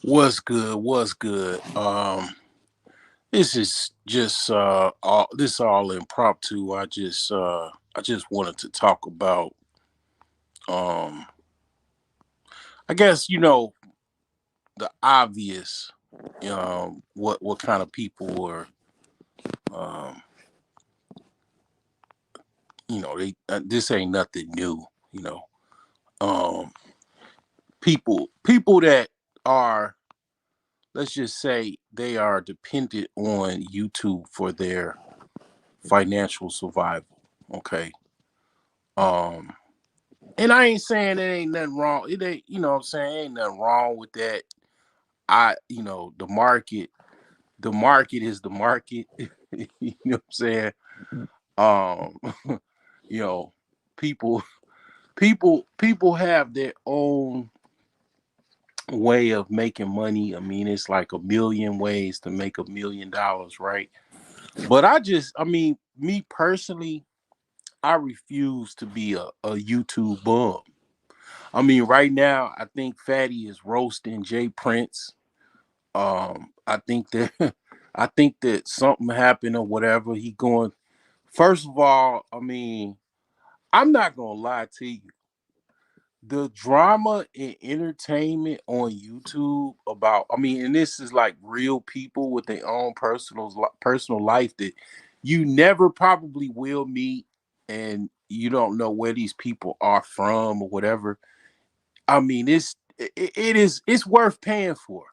What's good? What's good? This is just all impromptu. I just wanted to talk about um I guess the obvious what kind of people are um they this ain't nothing new, you know. Um people that are, let's just say, they are dependent on YouTube for their financial survival. Okay. Um And I ain't saying there ain't nothing wrong. It ain't, what I'm saying, ain't nothing wrong with that. The market is the market. You know what I'm saying? Um, you know, people, people have their own way of making money. I mean, it's like a million ways to make $1 million, right? But me personally, I refuse to be a YouTube bum. I mean, right now, I think Fatty is roasting Jay Prince. I think that I think that something happened or whatever. He going. First of all, I mean, I'm not gonna lie to you. The drama and entertainment on YouTube about, I mean, and this is like real people with their own personal life that you never probably will meet, and you don't know where these people are from or whatever. I mean, it's worth paying for.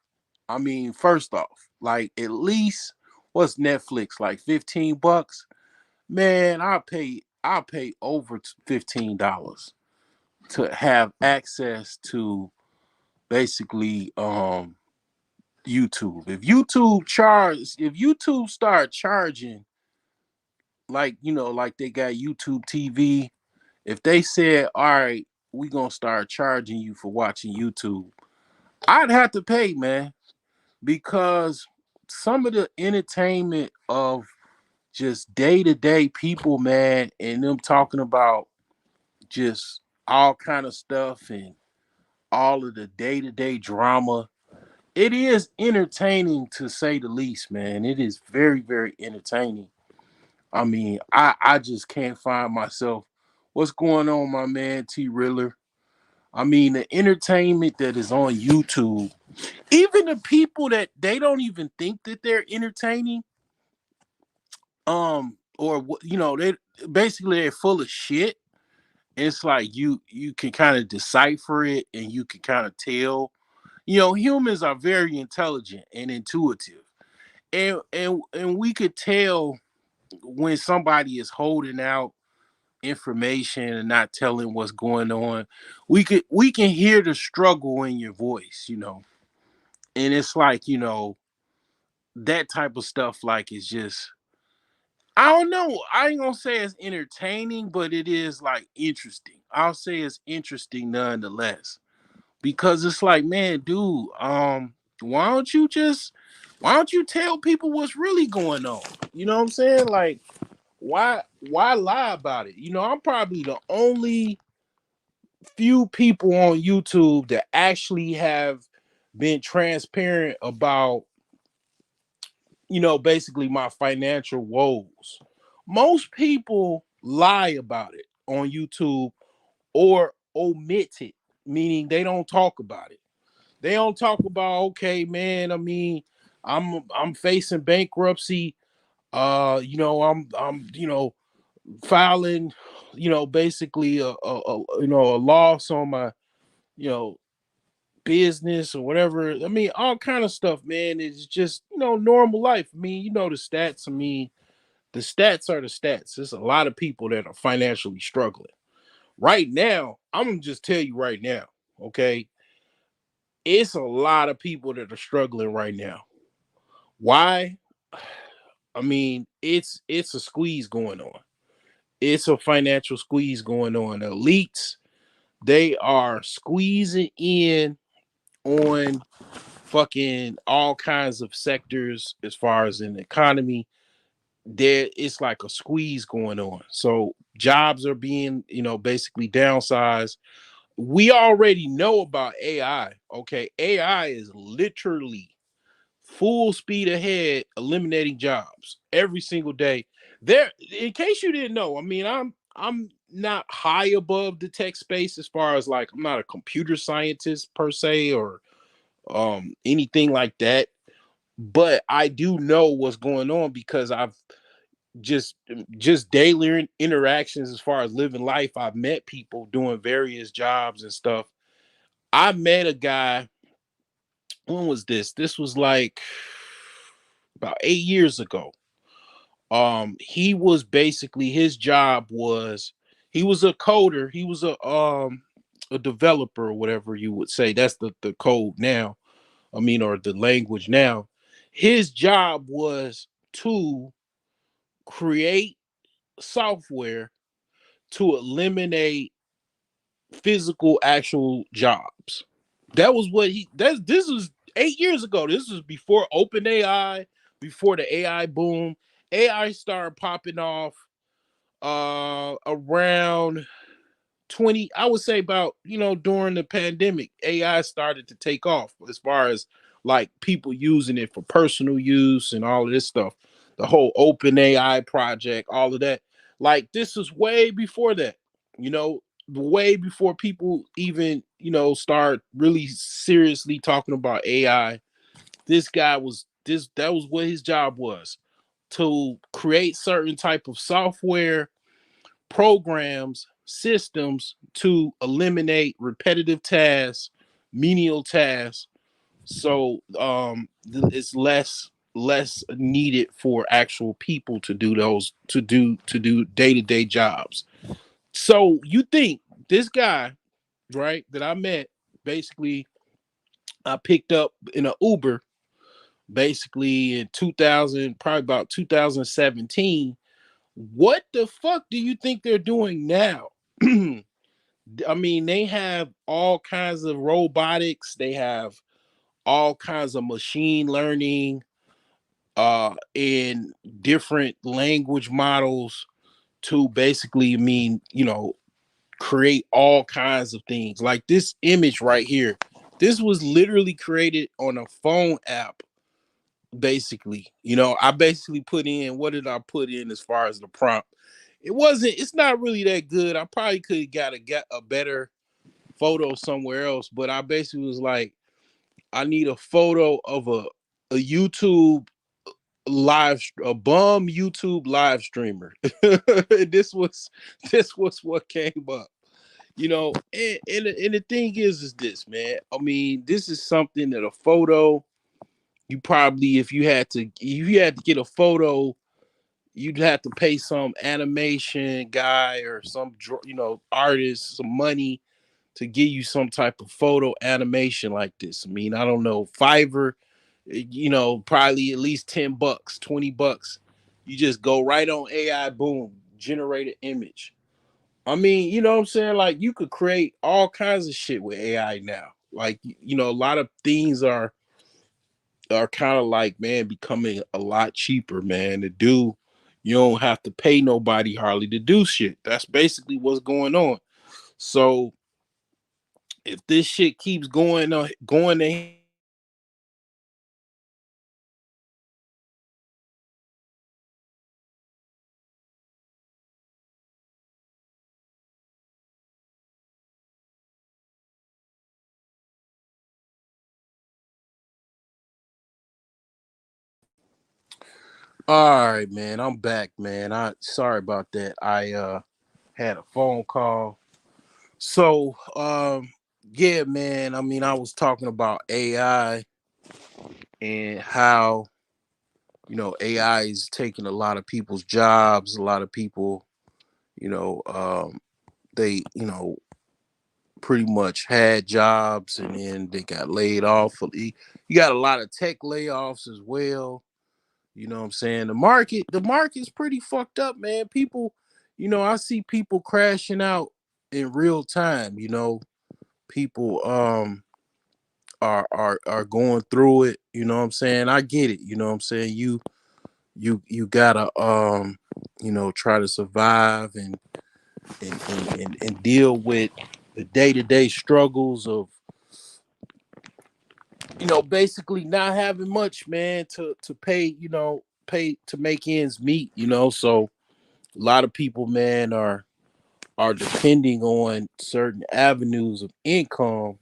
I mean, first off, like, at least, what's Netflix, like $15? Man, I'll pay over $15 to have access to basically YouTube. If YouTube start charging, like, like they got YouTube TV, if they said, all right, we gonna start charging you for watching YouTube, I'd have to pay, man, because some of the entertainment of just day to day people, man, and them talking about just all kind of stuff and all of the day to day drama. It is entertaining, to say the least, man. It is very, very entertaining. I mean, I just can't find myself. What's going on, my man T Riller? I mean, the entertainment that is on YouTube, even the people that they don't even think that they're entertaining, or they basically they're full of shit. It's like you can kind of decipher it, and you can kind of tell. Humans are very intelligent and intuitive, and we could tell when somebody is holding out information and not telling what's going on. We can hear the struggle in your voice, and it's like, that type of stuff, like, is just, I don't know. I ain't gonna say it's entertaining, but it is, like, interesting. I'll say it's interesting nonetheless. Because it's like, man, dude, why don't you just why don't you tell people what's really going on? You know what I'm saying? Like, why lie about it? I'm probably the only few people on YouTube that actually have been transparent about, basically my financial woes. Most people lie about it on YouTube, or omit it, meaning they don't talk about it. They don't talk about, okay, man, I mean, I'm facing bankruptcy. I'm filing, basically a loss on my, you know, business or whatever. I mean, all kind of stuff, man. It's just, normal life. I mean, the stats. I mean, the stats are the stats. There's a lot of people that are financially struggling right now. I'm gonna just tell you right now, okay? It's a lot of people that are struggling right now. Why? I mean, it's a squeeze going on. It's a financial squeeze going on. Elites, they are squeezing in on fucking all kinds of sectors as far as in the economy. There, it's like a squeeze going on. So jobs are being, basically downsized. we already know about AI. Okay, AI is literally full speed ahead, eliminating jobs every single day. There, in case you didn't know, I mean, I'm not high above the tech space as far as like I'm not a computer scientist per se or anything like that, but I do know what's going on because I've just just daily interactions as far as living life. I've met people doing various jobs and stuff. I met a guy, when was this? This was like about 8 years ago. He was basically, his job was, he was a coder, he was a developer or whatever you would say. That's the code now. I mean, or the language now. His job was to create software to eliminate physical actual jobs. That was what he, that's, this was 8 years ago. This was before open AI, before the AI boom. AI started popping off around 20, I would say about, during the pandemic. AI started to take off as far as like people using it for personal use and all of this stuff. The whole open AI project, all of that. Like this was way before that, you know, way before people even, start really seriously talking about AI. This guy was this that was what his job was, to create certain type of software, programs, systems to eliminate repetitive tasks, menial tasks. So it's less needed for actual people to do those, to do day-to-day jobs. So you think this guy, right, that I met, basically I picked up in an Uber basically in 2000, probably about 2017. What the fuck do you think they're doing now? I mean, they have all kinds of robotics, they have all kinds of machine learning, in different language models to basically mean, create all kinds of things. Like this image right here. This was literally created on a phone app, basically. I basically put in, what did I put in as far as the prompt? It's not really that good. I probably could have get a better photo somewhere else, but I basically was like, I need a photo of a YouTube a bum YouTube live streamer. This was what came up. And the thing is this, man. I mean, this is something that a photo, you probably, if you had to get a photo, you'd have to pay some animation guy or some artist some money to give you some type of photo animation like this. I mean, I don't know, Fiverr, probably at least $10, $20. You just go right on AI, boom, generate an image. I mean, you know what I'm saying? Like you could create all kinds of shit with AI now. Like, a lot of things are kind of like, man, becoming a lot cheaper, man, to do. You don't have to pay nobody hardly to do shit. That's basically what's going on. So if this shit keeps going ahead, all right, man, I'm back, man. I sorry about that. I had a phone call. So yeah, man. I mean, I was talking about AI and how, AI is taking a lot of people's jobs. A lot of people, you know, they, pretty much had jobs and then they got laid off. You got a lot of tech layoffs as well. You know what I'm saying? The market's pretty fucked up, man. People, I see people crashing out in real time. People are going through it. You know what I'm saying? I get it. You know what I'm saying? You gotta try to survive and deal with the day-to-day struggles of, basically not having much, man, to pay, pay to make ends meet, so a lot of people, man, are depending on certain avenues of income,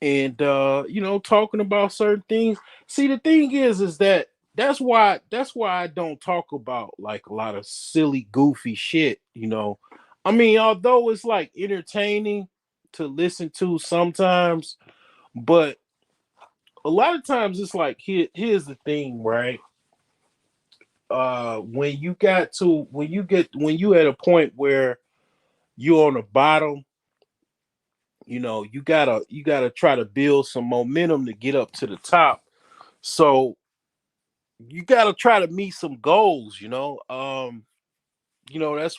and talking about certain things. See, the thing is that that's why I don't talk about like a lot of silly goofy shit. I mean, although it's like entertaining to listen to sometimes, but a lot of times it's like, here's the thing, right? When you at a point where you're on the bottom, you gotta try to build some momentum to get up to the top. So you gotta try to meet some goals. That's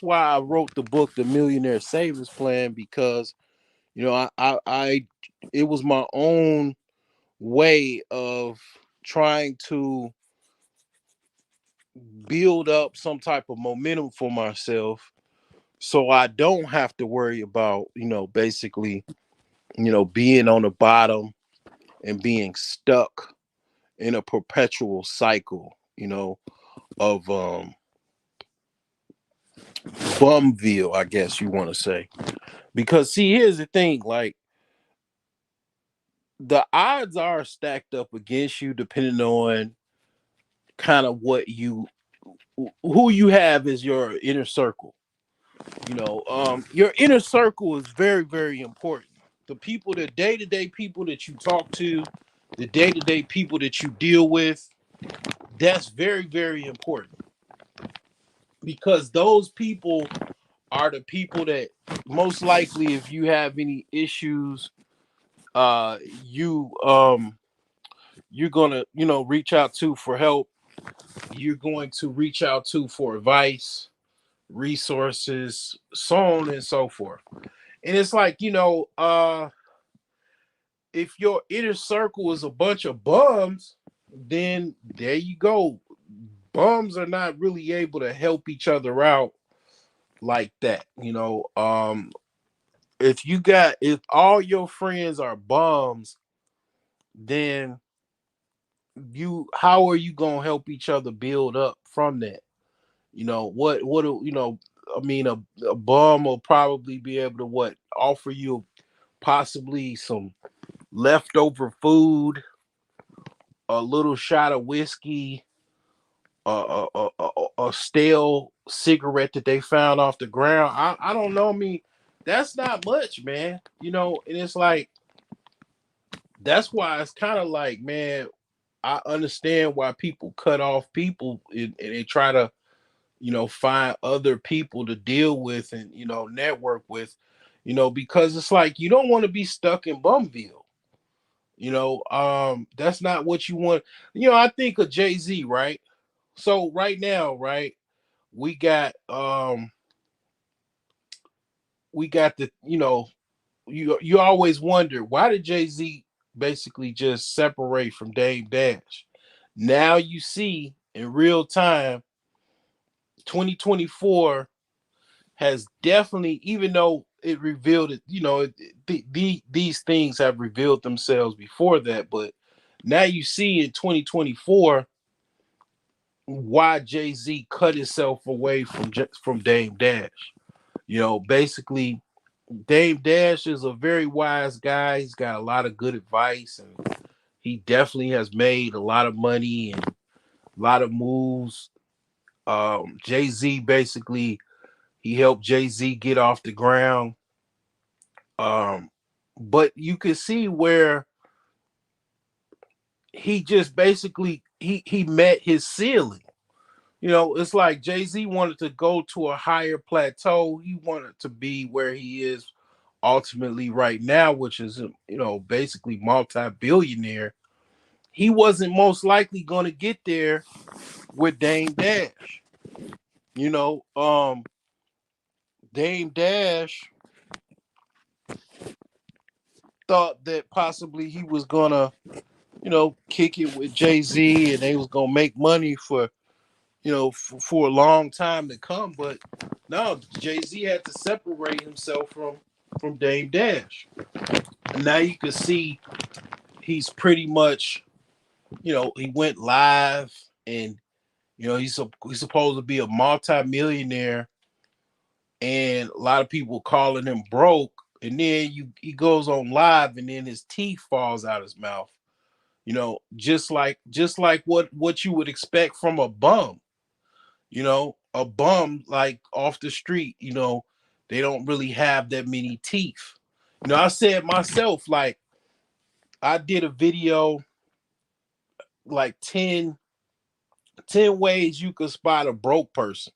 why I wrote the book, The Millionaire Savings Plan, because I it was my own way of trying to build up some type of momentum for myself, so I don't have to worry about, basically, being on the bottom and being stuck in a perpetual cycle, of bumville, I guess you want to say. Because see, here's the thing, like the odds are stacked up against you depending on kind of who you have as your inner circle. Your inner circle is very, very important. The people, the day-to-day people that you talk to, the day-to-day people that you deal with, that's very, very important, because those people are the people that most likely, if you have any issues, uh you um you're gonna, reach out to for help. You're going to reach out to for advice, resources, so on and so forth. And it's like, if your inner circle is a bunch of bums, then there you go. Bums are not really able to help each other out like that. If all your friends are bums, then how are you gonna help each other build up from that? I mean, a bum will probably be able to offer you possibly some leftover food, a little shot of whiskey, a stale cigarette that they found off the ground. I don't know. I mean, that's not much, man. And it's like, that's why it's kind of like, man, I understand why people cut off people, and they try to, find other people to deal with and, network with, because it's like you don't want to be stuck in Bumville. That's not what you want. I think of Jay-Z, right? So right now, right, we got the, you always wonder, why did Jay-Z basically just separate from Dame Dash? Now you see in real time, 2024 has definitely, even though it revealed it, these things have revealed themselves before that, but now you see in 2024 why Jay-Z cut himself away from Dame Dash. Basically, Dame Dash is a very wise guy. He's got a lot of good advice, and he definitely has made a lot of money and a lot of moves. Jay-Z basically, he helped Jay-Z get off the ground. Um, but you can see where he just basically he met his ceiling. It's like Jay-Z wanted to go to a higher plateau. He wanted to be where he is ultimately right now, which is, basically multi-billionaire. He wasn't most likely going to get there with Dame Dash. You know, um, Dame Dash thought that possibly he was gonna, kick it with Jay-Z, and they was gonna make money for, for a long time to come. But no, Jay-Z had to separate himself from from Dame Dash. And now you can see he's pretty much, he went live, and he's supposed to be a multi-millionaire, and a lot of people calling him broke. And then he goes on live, and then his teeth falls out his mouth. Just like what you would expect from a bum. A bum like off the street. They don't really have that many teeth. I said myself, like, I did a video like 10 ways you could spot a broke person,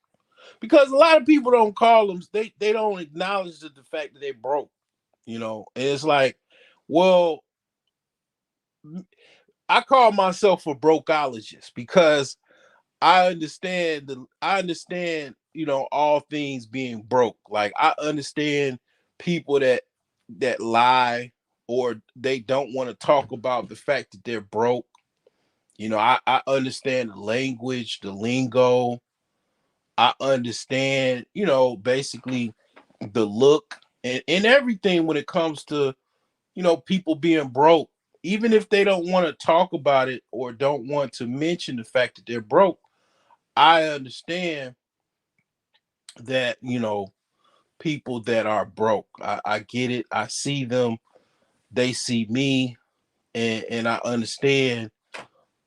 because a lot of people don't call them, they don't acknowledge the fact that they're broke. And it's like, well, I call myself a brokeologist because I understand all things being broke. Like, I understand people that lie, or they don't want to talk about the fact that they're broke. I understand the language, the lingo. I understand, basically the look, and everything when it comes to, people being broke. Even if they don't want to talk about it or don't want to mention the fact that they're broke, I understand that, people that are broke. I get it. I see them. They see me, and I understand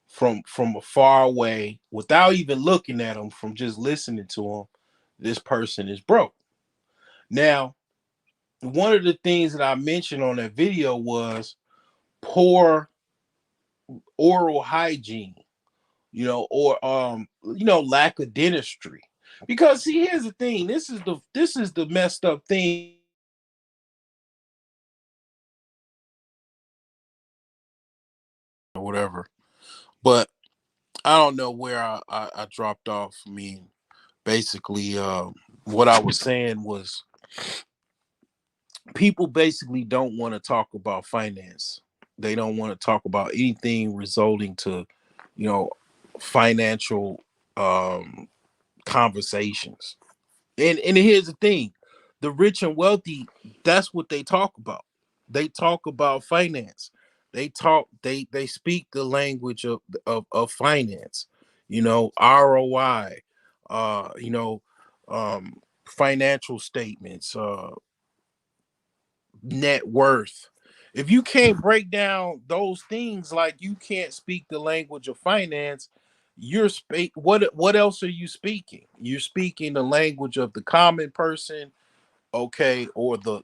from a far away, without even looking at them, from just listening to them, this person is broke. Now, one of the things that I mentioned on that video was poor oral hygiene, or lack of dentistry. Because, see, here's the thing. This is the messed up thing, or whatever. But I don't know where I dropped off. I mean, basically, what I was saying was, people basically don't want to talk about finance. They don't want to talk about anything resulting to, you know, financial um, conversations. And here's the thing: the rich and wealthy, that's what they talk about. They talk about finance. They speak the language of finance. ROI, uh, you know, financial statements, net worth. If you can't break down those things, like, you can't speak the language of finance, what else are you speaking? You're speaking the language of the common person, okay, or the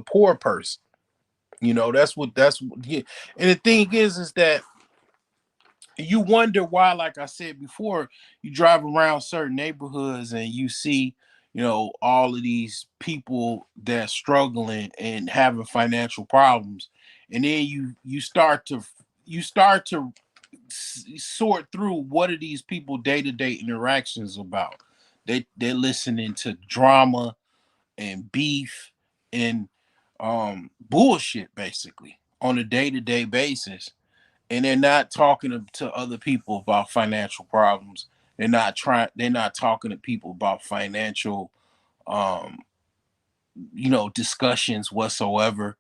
poor person. Yeah. And the thing is that you wonder why, like I said before, you drive around certain neighborhoods and you see, all of these people that's struggling and having financial problems. And then you start to sort through, what are these people day-to-day interactions about. They're listening to drama and beef and bullshit, basically, on a day-to-day basis. And they're not talking to other people about financial problems. They're not talking to people about financial um discussions whatsoever.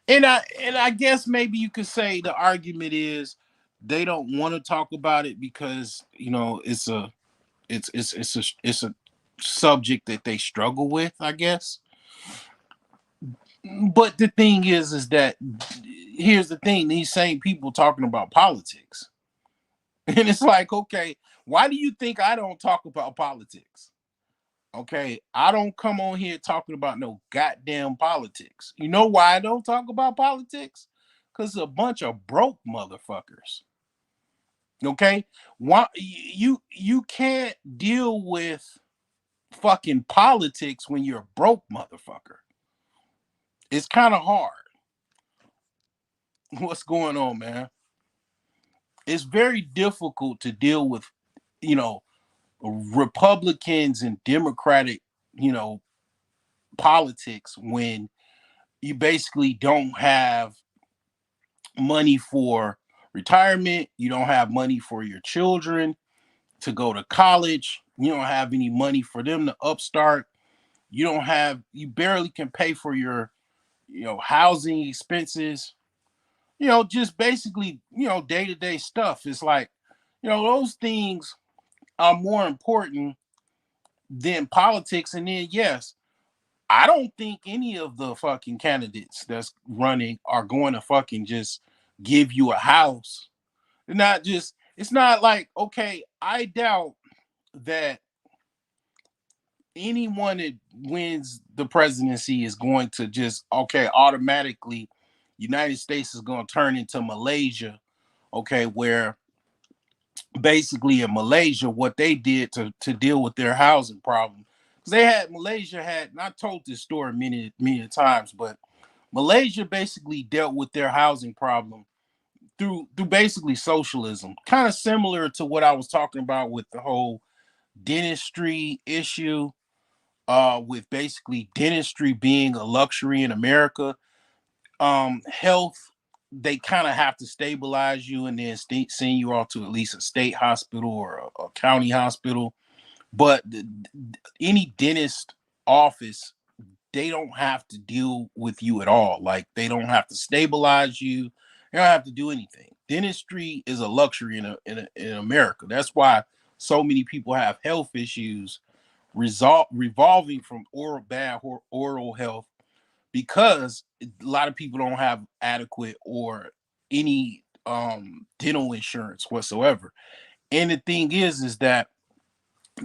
And I guess maybe you could say the argument is, they don't want to talk about it because, it's a subject that they struggle with, I guess. But the thing is that, here's the thing: these same people talking about politics. And it's like, okay, why do you think I don't talk about politics? Okay, I don't come on here talking about no goddamn politics. You know why I don't talk about politics? Because a bunch of broke motherfuckers. Okay, why you can't deal with fucking politics when you're a broke motherfucker? It's kind of hard. What's going on, man? It's very difficult to deal with, you know, Republicans and Democratic, you know, politics, when you basically don't have money for retirement, you don't have money for your children to go to college, you don't have any money for them to upstart, You barely can pay for your, housing expenses, just basically, day-to-day stuff. It's like, those things are more important than politics. And then, yes, I don't think any of the fucking candidates that's running are going to fucking just give you a house. Not just, it's not like, okay, I doubt that anyone that wins the presidency is going to just, okay, automatically United States is going to turn into Malaysia, okay, where basically in Malaysia what they did to deal with their housing problem, because Malaysia had, and I told this story many times, but Malaysia basically dealt with their housing problem through basically socialism, kind of similar to what I was talking about with the whole dentistry issue, with basically dentistry being a luxury in America. Health, they kind of have to stabilize you and then send you off to at least a state hospital or a county hospital. But any dentist office, they don't have to deal with you at all. Like, they don't have to stabilize you. They don't have to do anything. Dentistry is a luxury in America. That's why so many people have health issues revolving from oral health, because a lot of people don't have adequate or any dental insurance whatsoever. And the thing is that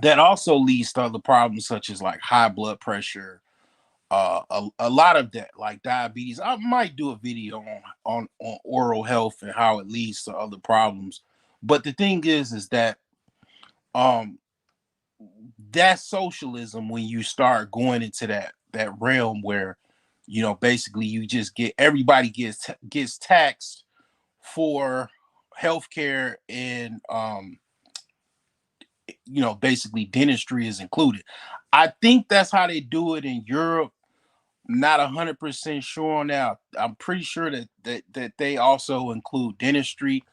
that also leads to other problems such as like high blood pressure, a lot of that, like diabetes. I might do a video on oral health and how it leads to other problems. But the thing is that um that's socialism when you start going into that realm where, basically you just get, everybody gets taxed for healthcare, and basically dentistry is included. I think that's how they do it in Europe. Not 100% sure on that. I'm pretty sure that they also include dentistry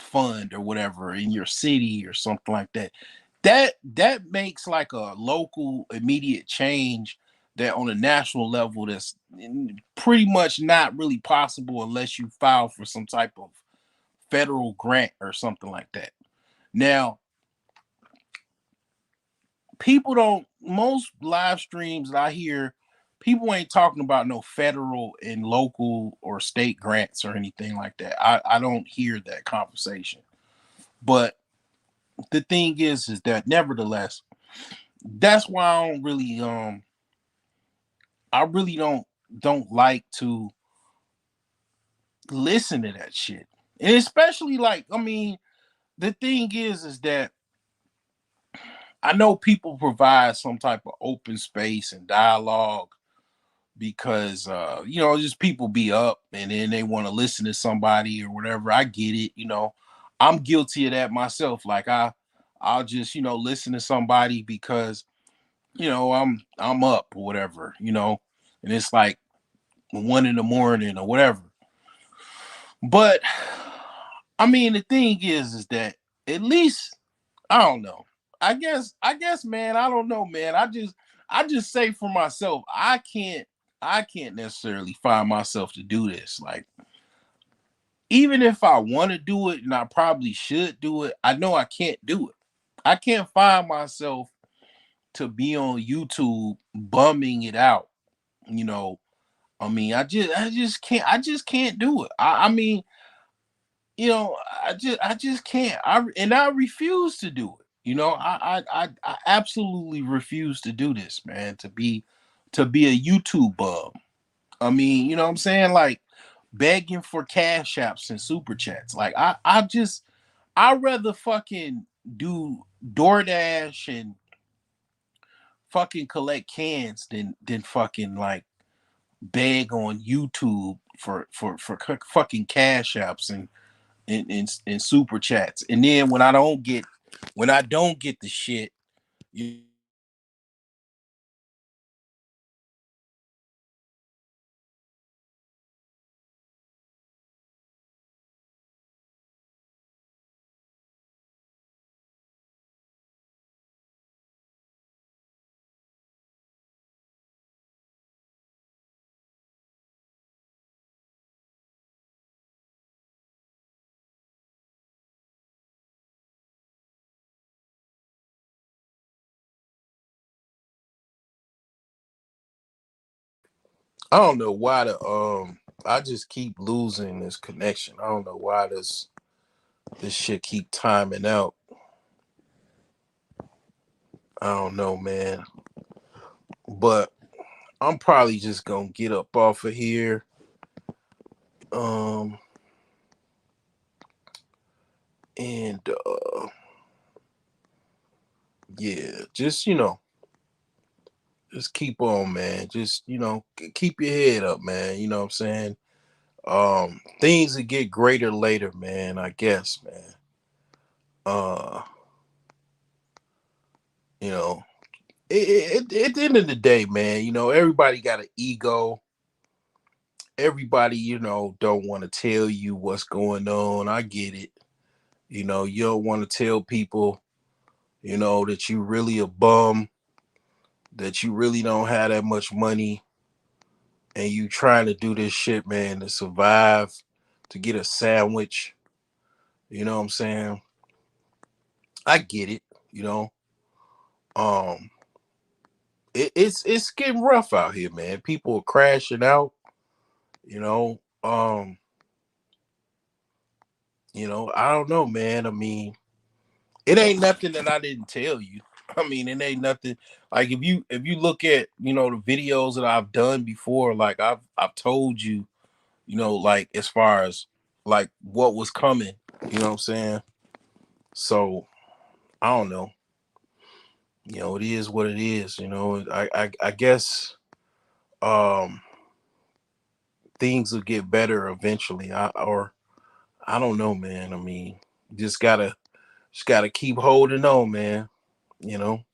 fund or whatever in your city or something like that. That makes like a local immediate change that on a national level that's pretty much not really possible unless you file for some type of federal grant or something like that. Now, people don't, most live streams that I hear, people ain't talking about no federal and local or state grants or anything like that. I don't hear that conversation. But the thing is that nevertheless, that's why I really don't like to listen to that shit. And especially, like, I mean, the thing is that I know people provide some type of open space and dialogue because just people be up and then they want to listen to somebody or whatever. I get it. I'm guilty of that myself. Like, I'll just, listen to somebody because, I'm up or whatever, and it's like 1 in the morning or whatever. But I mean, the thing is that at least, I don't know. I guess, man, I don't know, man. I just say for myself, I can't necessarily find myself to do this. Like, even if I want to do it, and I probably should do it, I know I can't do it. I can't find myself to be on YouTube bumming it out. You know, I mean, I just can't do it. I mean, I just can't. I refuse to do it. I absolutely refuse to do this, man. To be a YouTube bum. I mean, you know what I'm saying? Like, begging for cash apps and super chats. Like, I'd rather fucking do DoorDash and fucking collect cans than fucking like beg on YouTube for fucking cash apps and super chats. And then when I don't get the shit, you I don't know why I just keep losing this connection. I don't know why this shit keep timing out. I don't know, man. But I'm probably just gonna get up off of here. Um and yeah, just just keep on, man. Just keep your head up, man. You know what I'm saying? Things will get greater later, man. I guess, man. Uh, you know, at the end of the day, man, everybody got an ego. Everybody, don't want to tell you what's going on. I get it. You don't want to tell people, that you really a bum, that you really don't have that much money, and you trying to do this shit, man, to survive, to get a sandwich. You know what I'm saying? I get it. You know, um, it's getting rough out here, man. People are crashing out. You know, um, I don't know, man. I mean, it ain't nothing that I didn't tell you. I mean, it ain't nothing like if you look at the videos that I've done before, like I've told you, like as far as like what was coming, you know what I'm saying? So I don't know. It is what it is. I guess um things will get better eventually. Or I don't know, man. I mean, just gotta keep holding on, man. You know.